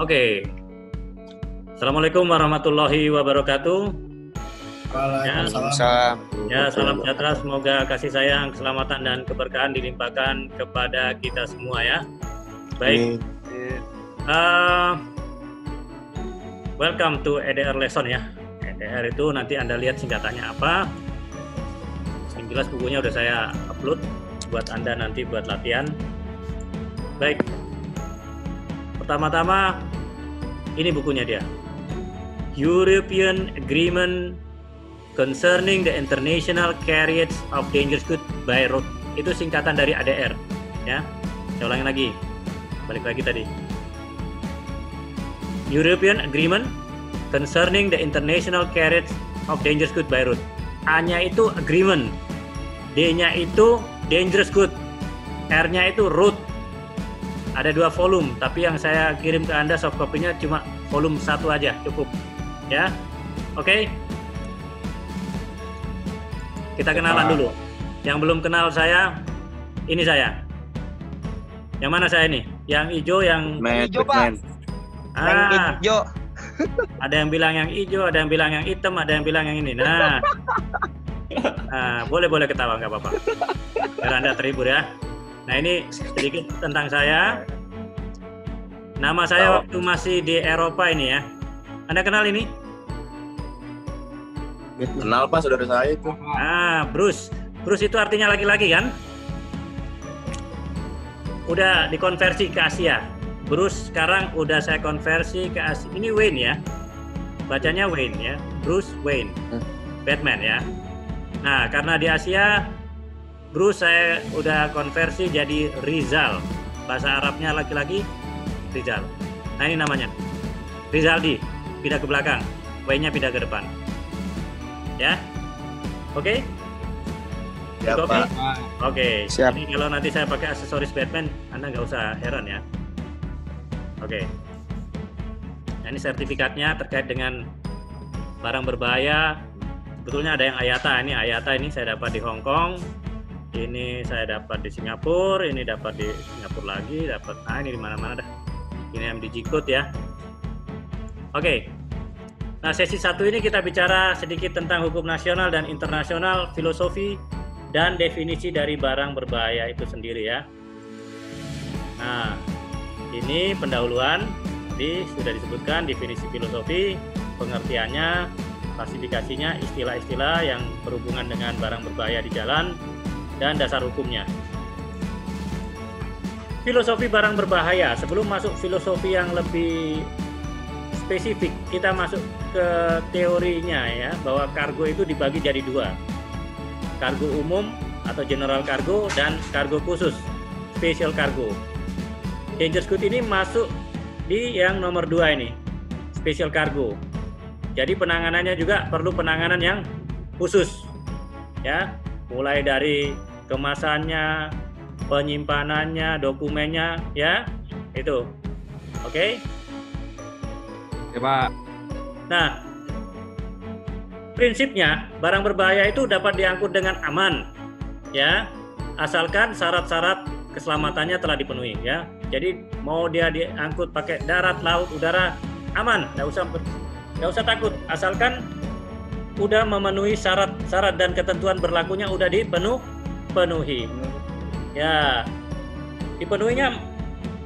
Oke. Assalamualaikum warahmatullahi wabarakatuh. Waalaikumsalam. Ya, salam sejahtera. Semoga kasih sayang, keselamatan, dan keberkahan dilimpahkan kepada kita semua ya. Baik. Welcome to EDR lesson ya. EDR itu nanti Anda lihat singkatannya apa. Yang jelas bukunya udah saya upload buat Anda nanti buat latihan. Baik. Pertama-tama ini bukunya dia. European Agreement Concerning the International Carriage of Dangerous Goods by Road. Itu singkatan dari ADR ya. Saya ulangi lagi. Balik lagi tadi. European Agreement Concerning the International Carriage of Dangerous Goods by Road. A-nya itu agreement, D-nya itu dangerous good, R-nya itu road. Ada 2 volume, tapi yang saya kirim ke Anda soft copy-nya cuma volume 1 aja, cukup. Ya, oke. Kita kenalan dulu. Yang belum kenal saya, ini saya. Yang mana saya ini? Yang hijau, yang hijau, Pak. Hijau. Ada yang bilang yang hijau, ada yang bilang yang hitam, ada yang bilang yang ini. Nah, boleh ketawa, nggak apa-apa. Biar Anda terhibur ya. Nah, ini sedikit tentang saya. Nama saya waktu masih di Eropa ini ya. Anda kenal ini? Kenal Pak, saudara saya itu. Bruce. Bruce itu artinya laki-laki kan? Udah dikonversi ke Asia. Bruce sekarang udah saya konversi ke Asia. Ini Wayne ya. Bacanya Wayne ya. Bruce Wayne. Batman ya. Nah, karena di Asia Bruce saya udah konversi jadi Rizal. Bahasa Arabnya laki-laki Rizal. Nah, ini namanya. Rizaldi. Pindah ke belakang. W-nya pindah ke depan. Ya, oke? Ya, Pak. Oke. Siap. Jadi kalau nanti saya pakai aksesoris Batman, Anda nggak usah heran ya. Oke. Nah, ini sertifikatnya terkait dengan barang berbahaya. Sebetulnya ada yang Ayata. Ini Ayata ini saya dapat di Hong Kong. Ini saya dapat di Singapura. Ini dapat di Singapura lagi. Dapat. Nah, ini di mana-mana dah. Ini MDG Code ya. Oke. Nah, sesi 1 ini kita bicara sedikit tentang hukum nasional dan internasional, filosofi, dan definisi dari barang berbahaya itu sendiri ya. Nah, ini pendahuluan, tadi sudah disebutkan definisi filosofi, pengertiannya, klasifikasinya, istilah-istilah yang berhubungan dengan barang berbahaya di jalan, dan dasar hukumnya. Filosofi barang berbahaya, sebelum masuk filosofi yang lebih spesifik, kita masuk ke teorinya ya, bahwa kargo itu dibagi jadi 2. Kargo umum atau general cargo dan kargo khusus, special cargo. Dangerous goods ini masuk di yang nomor 2 ini, special cargo. Jadi penanganannya juga perlu penanganan yang khusus ya, mulai dari kemasannya, penyimpanannya, dokumennya ya, itu. Oke? Ya, Pak. Nah, prinsipnya barang berbahaya itu dapat diangkut dengan aman, ya, asalkan syarat-syarat keselamatannya telah dipenuhi, ya. Jadi mau dia diangkut pakai darat, laut, udara, aman, nggak usah takut, asalkan udah memenuhi syarat-syarat dan ketentuan berlakunya udah dipenuhi, ya. Dipenuhinya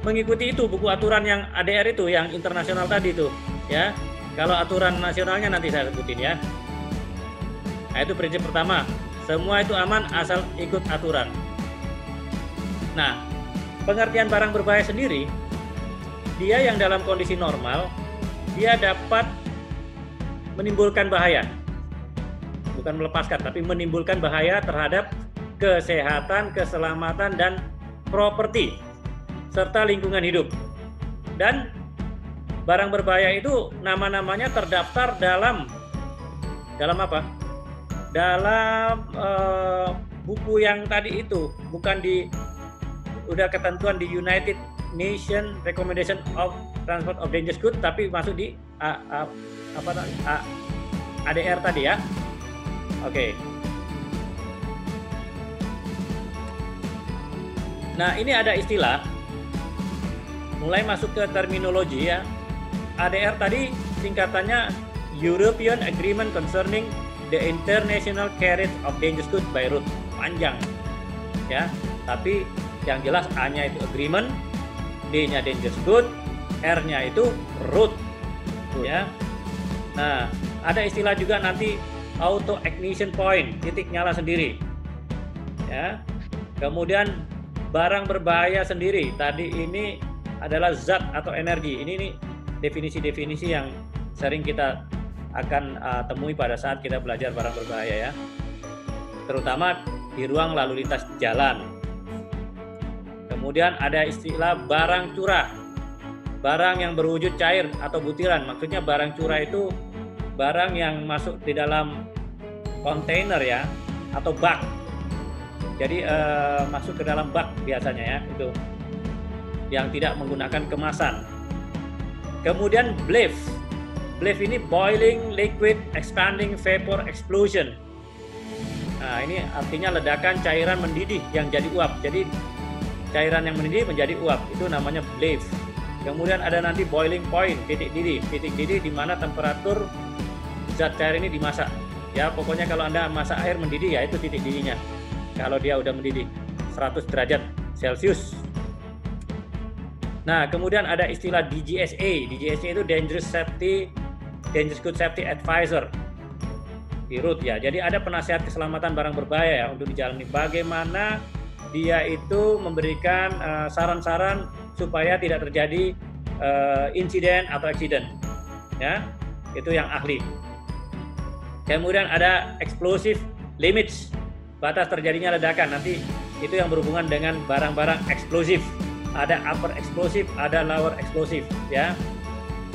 mengikuti itu buku aturan yang ADR itu, yang internasional tadi itu, ya. Kalau aturan nasionalnya nanti saya sebutin ya. Nah, itu prinsip pertama. Semua itu aman asal ikut aturan. Nah, pengertian barang berbahaya sendiri, dia yang dalam kondisi normal, dia dapat menimbulkan bahaya. Bukan melepaskan, tapi menimbulkan bahaya terhadap kesehatan, keselamatan, dan properti serta lingkungan hidup. Dan barang berbahaya itu nama-namanya terdaftar dalam apa? Dalam buku yang tadi itu, bukan di udah ketentuan di United Nations Recommendation of Transport of Dangerous Goods, tapi masuk di ADR tadi ya. Oke. Nah, ini ada istilah, mulai masuk ke terminologi ya. ADR tadi singkatannya European Agreement Concerning the International Carriage of Dangerous Goods by Road. Panjang ya, tapi yang jelas A-nya itu agreement, D-nya dangerous good, R-nya itu route ya. Nah, ada istilah juga nanti auto ignition point, titik nyala sendiri ya. Kemudian barang berbahaya sendiri, tadi ini adalah zat atau energi. Ini nih definisi-definisi yang sering kita akan temui pada saat kita belajar barang berbahaya ya, terutama di ruang lalu lintas jalan. Kemudian ada istilah barang curah, barang yang berwujud cair atau butiran. Maksudnya barang curah itu barang yang masuk di dalam kontainer ya, atau bak. Jadi masuk ke dalam bak biasanya ya, itu yang tidak menggunakan kemasan. Kemudian BLEF. BLEF ini boiling liquid expanding vapor explosion. Nah, ini artinya ledakan cairan mendidih yang jadi uap. Jadi cairan yang mendidih menjadi uap, itu namanya BLEF. Kemudian ada nanti boiling point, titik didih. Titik didih di mana temperatur zat cair ini dimasak. Ya, pokoknya kalau Anda masak air mendidih ya itu titik didihnya. Kalau dia udah mendidih 100 derajat Celcius. Nah, kemudian ada istilah DGSA. DGSA itu Dangerous Good Safety Advisor di route ya. Jadi ada penasihat keselamatan barang berbahaya ya untuk dijalani. Bagaimana dia itu memberikan saran-saran supaya tidak terjadi insiden atau accident ya. Itu yang ahli. Kemudian ada explosive limits, batas terjadinya ledakan. Nanti itu yang berhubungan dengan barang-barang eksplosif. Ada upper explosive, ada lower explosive ya.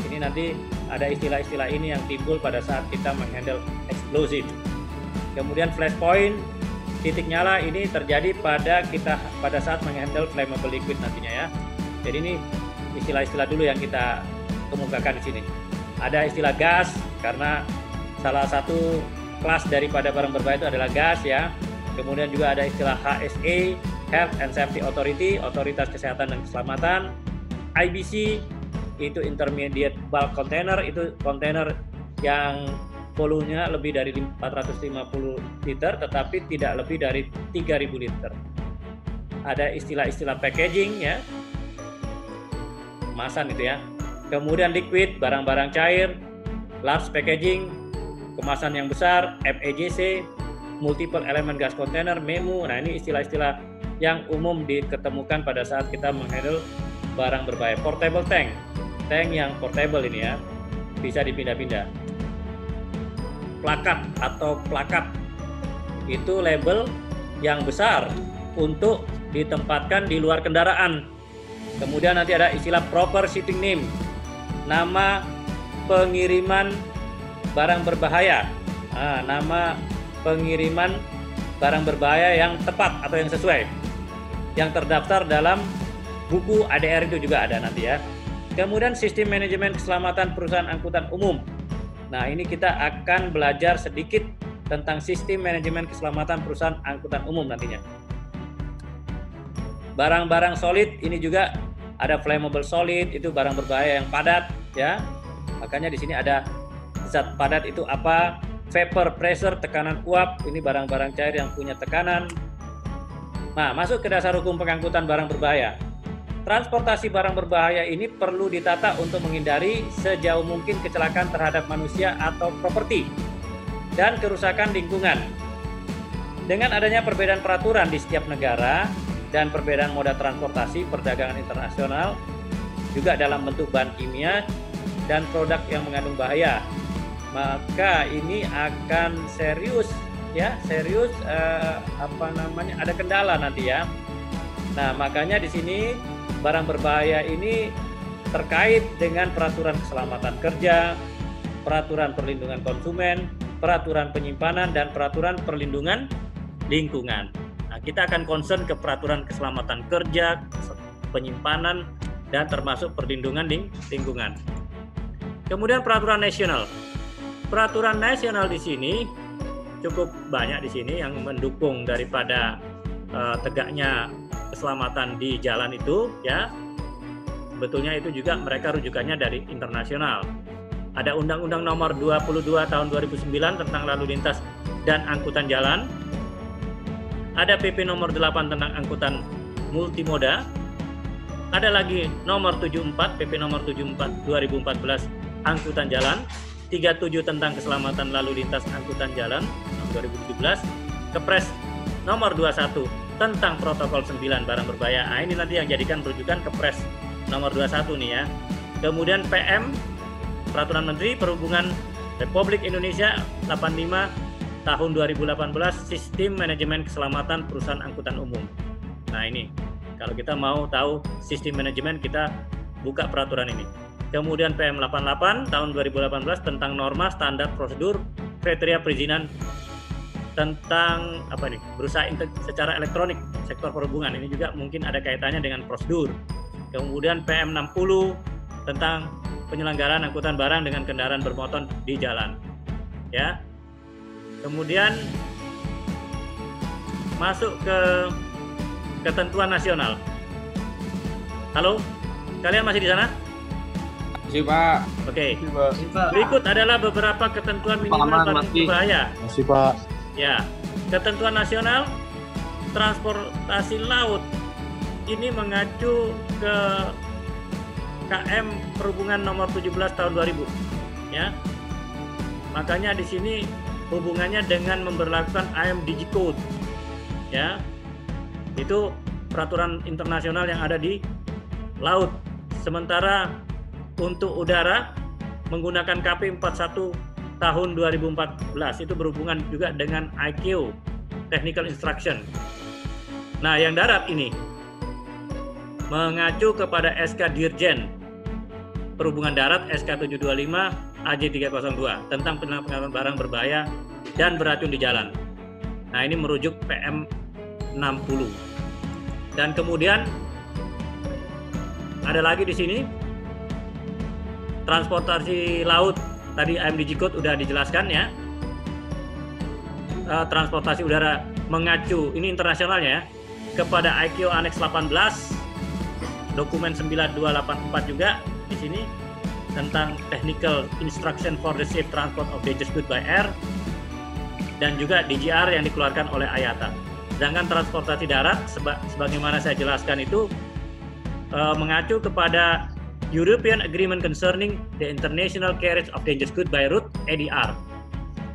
Ini nanti ada istilah-istilah ini yang timbul pada saat kita menghandle eksplosif. Kemudian flash point, titik nyala ini terjadi pada saat menghandle flammable liquid nantinya ya. Jadi ini istilah-istilah dulu yang kita kemukakan di sini. Ada istilah gas karena salah satu kelas daripada barang berbahaya itu adalah gas ya. Kemudian juga ada istilah HSA, Health and Safety Authority, Otoritas Kesehatan dan Keselamatan. IBC itu Intermediate Bulk Container, itu kontainer yang volumenya lebih dari 450 liter tetapi tidak lebih dari 3000 liter. Ada istilah-istilah packaging ya, kemasan itu ya. Kemudian liquid, barang-barang cair, large packaging, kemasan yang besar, FEGC, multiple element gas container, MEMU. Nah, ini istilah-istilah yang umum diketemukan pada saat kita menghandle barang berbahaya. Portable tank, tank yang portable ini ya, bisa dipindah-pindah. Plakat atau plakat itu label yang besar untuk ditempatkan di luar kendaraan. Kemudian nanti ada istilah proper shipping name, nama pengiriman barang berbahaya. Nah, nama pengiriman barang berbahaya yang tepat atau yang sesuai, yang terdaftar dalam buku ADR itu juga ada nanti ya. Kemudian sistem manajemen keselamatan perusahaan angkutan umum. Nah, ini kita akan belajar sedikit tentang sistem manajemen keselamatan perusahaan angkutan umum nantinya. Barang-barang solid ini juga ada flammable solid, itu barang berbahaya yang padat ya. Makanya di sini ada zat padat itu apa? Vapor pressure, tekanan uap, ini barang-barang cair yang punya tekanan. Nah, masuk ke dasar hukum pengangkutan barang berbahaya. Transportasi barang berbahaya ini perlu ditata untuk menghindari sejauh mungkin kecelakaan terhadap manusia atau properti dan kerusakan lingkungan. Dengan adanya perbedaan peraturan di setiap negara dan perbedaan moda transportasi perdagangan internasional juga dalam bentuk bahan kimia dan produk yang mengandung bahaya, maka ini akan serius ya, ada kendala nanti ya. Nah, makanya di sini barang berbahaya ini terkait dengan peraturan keselamatan kerja, peraturan perlindungan konsumen, peraturan penyimpanan, dan peraturan perlindungan lingkungan. Nah, kita akan concern ke peraturan keselamatan kerja, penyimpanan, dan termasuk perlindungan lingkungan. Kemudian peraturan nasional. Peraturan nasional di sini cukup banyak di sini yang mendukung daripada tegaknya keselamatan di jalan itu ya. sebetulnya itu juga mereka rujukannya dari internasional. Ada Undang-Undang Nomor 22 Tahun 2009 tentang lalu lintas dan angkutan jalan. Ada PP Nomor 8 tentang angkutan multimoda. Ada lagi Nomor 74, PP Nomor 74 2014 angkutan jalan. 37 tentang keselamatan lalu lintas angkutan jalan tahun 2017. Kepres Nomor 21 tentang protokol 9 barang berbahaya. Nah, ini nanti yang jadikan rujukan Kepres Nomor 21 nih ya. Kemudian PM Peraturan Menteri Perhubungan Republik Indonesia 85 tahun 2018 Sistem Manajemen Keselamatan Perusahaan Angkutan Umum. Nah ini, kalau kita mau tahu sistem manajemen, kita buka peraturan ini. Kemudian PM 88 tahun 2018 tentang norma, standar, prosedur, kriteria perizinan tentang berusaha secara elektronik sektor perhubungan. Ini juga mungkin ada kaitannya dengan prosedur. Kemudian PM 60 tentang penyelenggaraan angkutan barang dengan kendaraan bermotor di jalan. Ya. Kemudian masuk ke ketentuan nasional. Halo, kalian masih di sana? Masih, Pak. Oke. Berikut adalah beberapa ketentuan minimal barang berbahaya. Masih, Pak. Ya, ketentuan nasional transportasi laut ini mengacu ke KM Perhubungan Nomor 17 Tahun 2000. Ya. Makanya di sini hubungannya dengan memberlakukan IMDG Code. Ya. Itu peraturan internasional yang ada di laut. Sementara untuk udara menggunakan KP 41 tahun 2014 itu berhubungan juga dengan IQ, Technical Instruction. Nah, yang darat ini mengacu kepada SK Dirjen Perhubungan Darat SK 725 AJ 302 tentang penangkapan barang berbahaya dan beracun di jalan. Nah, ini merujuk PM 60. Dan kemudian ada lagi di sini transportasi laut. Tadi IMDG Code udah dijelaskan ya. Transportasi udara mengacu, ini internasionalnya ya, kepada IQ Annex 18 dokumen 9284 juga di sini tentang Technical Instruction for the Safe Transport of Dangerous Goods by Air, dan juga DGR yang dikeluarkan oleh IATA. Sedangkan transportasi darat sebagaimana saya jelaskan itu mengacu kepada European Agreement Concerning the International Carriage of Dangerous Goods by Road (EDR).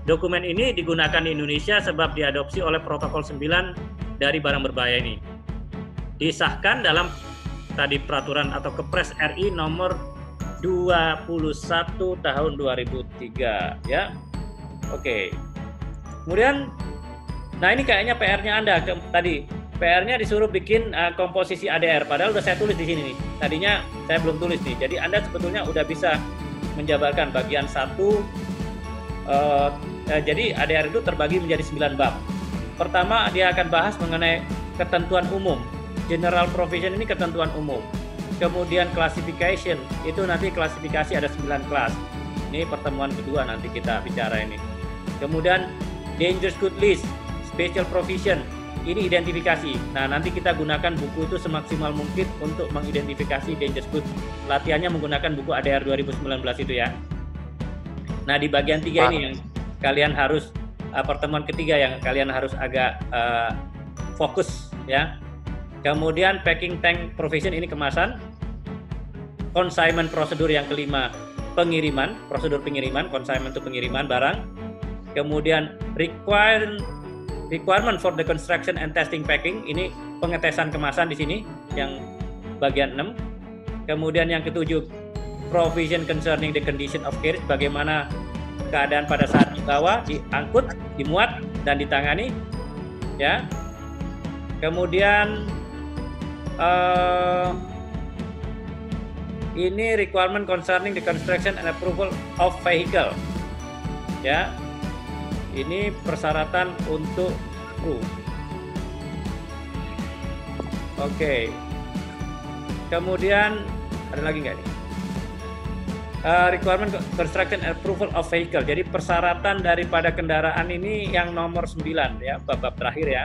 Dokumen ini digunakan di Indonesia sebab diadopsi oleh Protokol 9 dari barang berbahaya ini. Disahkan dalam tadi peraturan atau Kepres RI nomor 21 tahun 2003 ya. Oke. Kemudian nah ini kayaknya PR-nya Anda tadi. PR-nya disuruh bikin komposisi ADR, padahal udah saya tulis di sini nih. Tadinya saya belum tulis nih. Jadi Anda sebetulnya udah bisa menjabarkan bagian 1. Jadi ADR itu terbagi menjadi 9 bab. Pertama dia akan bahas mengenai ketentuan umum. General provision ini ketentuan umum. Kemudian classification, itu nanti klasifikasi ada 9 kelas. Ini pertemuan kedua nanti kita bicara ini. Kemudian dangerous good list, special provision, ini identifikasi. Nah, nanti kita gunakan buku itu semaksimal mungkin untuk mengidentifikasi dangerous good. Latihannya menggunakan buku ADR 2019 itu ya. Nah, di bagian 3 ini yang kalian harus pertemuan ketiga yang kalian harus agak fokus ya. Kemudian packing tank provision, ini kemasan. Consignment prosedur yang kelima, pengiriman, prosedur pengiriman, consignment itu pengiriman barang. Kemudian requirement for the construction and testing packing, ini pengetesan kemasan di sini yang bagian 6. Kemudian yang ketujuh, provision concerning the condition of carriage, bagaimana keadaan pada saat dibawa, diangkut, dimuat dan ditangani ya. Kemudian ini requirement concerning the construction and approval of vehicle ya. Ini persyaratan untuk kru. Oke. Kemudian ada lagi nggak nih? Requirement construction and approval of vehicle. Jadi persyaratan daripada kendaraan ini yang nomor 9 ya, bab terakhir ya.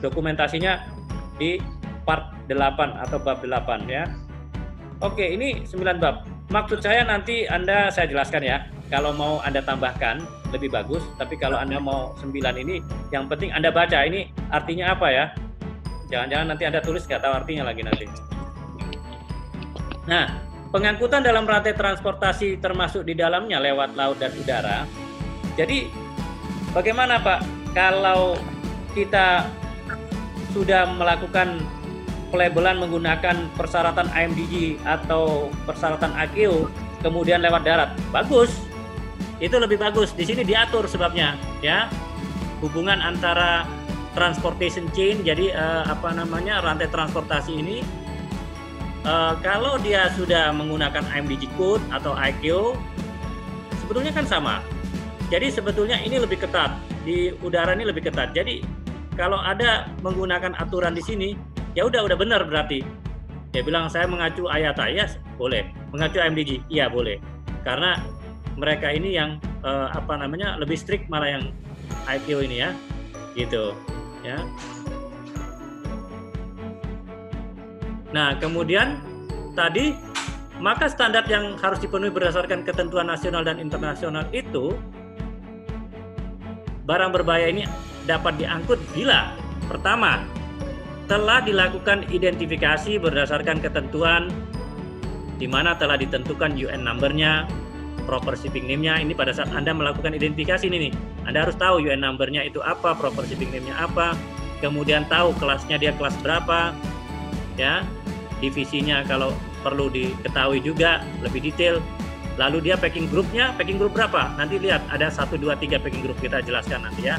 Dokumentasinya di part 8 atau bab 8 ya. Oke, ini 9 bab. Maksud saya nanti saya jelaskan ya. Kalau mau Anda tambahkan lebih bagus, tapi kalau Anda mau 9 ini, yang penting Anda baca ini artinya apa ya. Jangan-jangan nanti Anda tulis nggak tahu artinya lagi nanti. Nah, pengangkutan dalam rantai transportasi termasuk di dalamnya lewat laut dan udara. Jadi, bagaimana Pak kalau kita sudah melakukan pelabelan menggunakan persyaratan AMDG atau persyaratan AKO kemudian lewat darat? Bagus. Itu lebih bagus. Di sini diatur sebabnya, ya. Hubungan antara transportation chain, jadi rantai transportasi ini kalau dia sudah menggunakan AMDG code atau ICAO sebetulnya kan sama. Jadi sebetulnya ini lebih ketat, di udara ini lebih ketat. Jadi kalau ada menggunakan aturan di sini, ya udah benar berarti. Dia bilang saya mengacu IATA, ya boleh. Mengacu AMDG, iya boleh. Karena mereka ini yang lebih strict malah yang ICAO ini ya, gitu. Ya. Nah, kemudian tadi maka standar yang harus dipenuhi berdasarkan ketentuan nasional dan internasional itu barang berbahaya ini dapat diangkut bila pertama telah dilakukan identifikasi berdasarkan ketentuan di mana telah ditentukan UN number-nya, proper shipping name-nya. Ini pada saat Anda melakukan identifikasi ini nih, Anda harus tahu UN number-nya itu apa, proper shipping name-nya apa, kemudian tahu kelasnya dia kelas berapa, ya, divisinya kalau perlu diketahui juga lebih detail. Lalu dia packing group berapa? Nanti lihat ada 1, 2, 3 packing group, kita jelaskan nanti ya.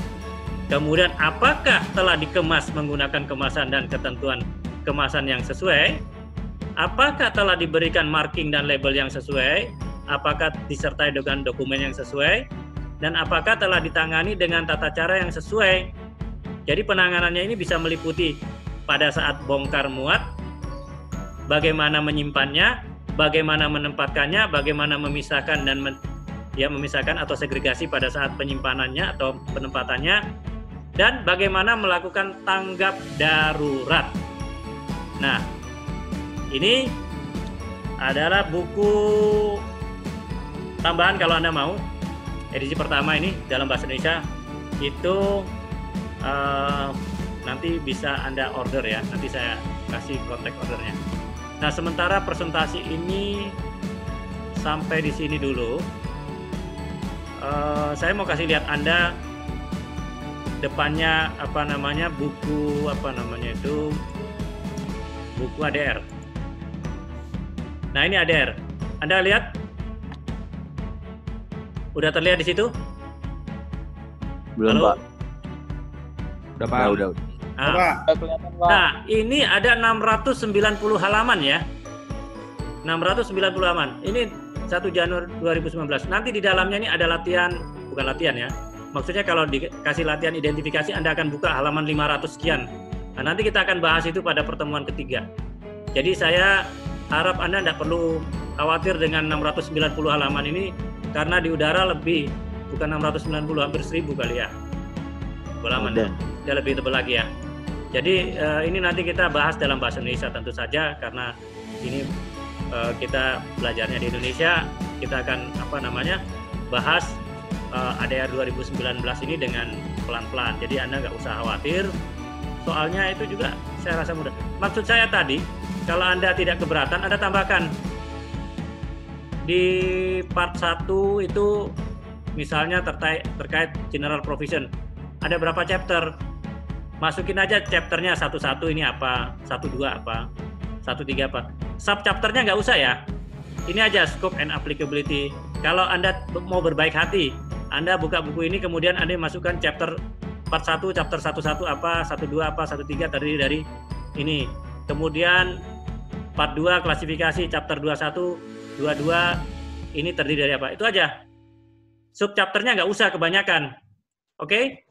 Kemudian apakah telah dikemas menggunakan kemasan dan ketentuan kemasan yang sesuai? Apakah telah diberikan marking dan label yang sesuai? Apakah disertai dengan dokumen yang sesuai? Dan apakah telah ditangani dengan tata cara yang sesuai? Jadi penanganannya ini bisa meliputi pada saat bongkar muat, bagaimana menyimpannya, bagaimana menempatkannya, bagaimana memisahkan dan memisahkan atau segregasi pada saat penyimpanannya atau penempatannya, dan bagaimana melakukan tanggap darurat. Nah, ini adalah buku tambahan kalau Anda mau, edisi pertama ini dalam bahasa Indonesia, itu nanti bisa Anda order ya, nanti saya kasih kontak ordernya. Nah, sementara presentasi ini sampai di sini dulu. Saya mau kasih lihat Anda depannya buku buku ADR. Nah, ini ADR. Anda lihat? Udah terlihat di situ? Belum, halo? Pak. Udah Pak. Udah. Nah, ini ada 690 halaman ya. 690 halaman. Ini 1 Januari 2019. Nanti di dalamnya ini ada bukan latihan ya. Maksudnya kalau dikasih latihan identifikasi, Anda akan buka halaman 500 sekian. Nah, nanti kita akan bahas itu pada pertemuan ketiga. Jadi saya harap Anda tidak perlu khawatir dengan 690 halaman ini, karena di udara lebih, bukan 690, hampir 1000 kali ya. Halaman ya lebih tebal lagi ya. Jadi ini nanti kita bahas dalam bahasa Indonesia tentu saja, karena ini kita belajarnya di Indonesia. Kita akan bahas ADR 2019 ini dengan pelan-pelan. Jadi Anda nggak usah khawatir. Soalnya itu juga saya rasa mudah. Maksud saya tadi, kalau Anda tidak keberatan, Anda tambahkan di part 1 itu misalnya terkait general provision. Ada berapa chapter? Masukin aja chapternya 1-1 ini apa, 1-2 apa, 1-3 apa. Sub chapternya nggak usah ya. Ini aja scope and applicability. Kalau Anda mau berbaik hati, Anda buka buku ini, kemudian Anda masukkan chapter part 1, chapter 1-1 apa, 1-2 apa, 1-3 terdiri dari ini. Kemudian part 2 klasifikasi, chapter 21, 22 ini terdiri dari apa. Itu aja. Sub chapternya nggak usah kebanyakan. Oke?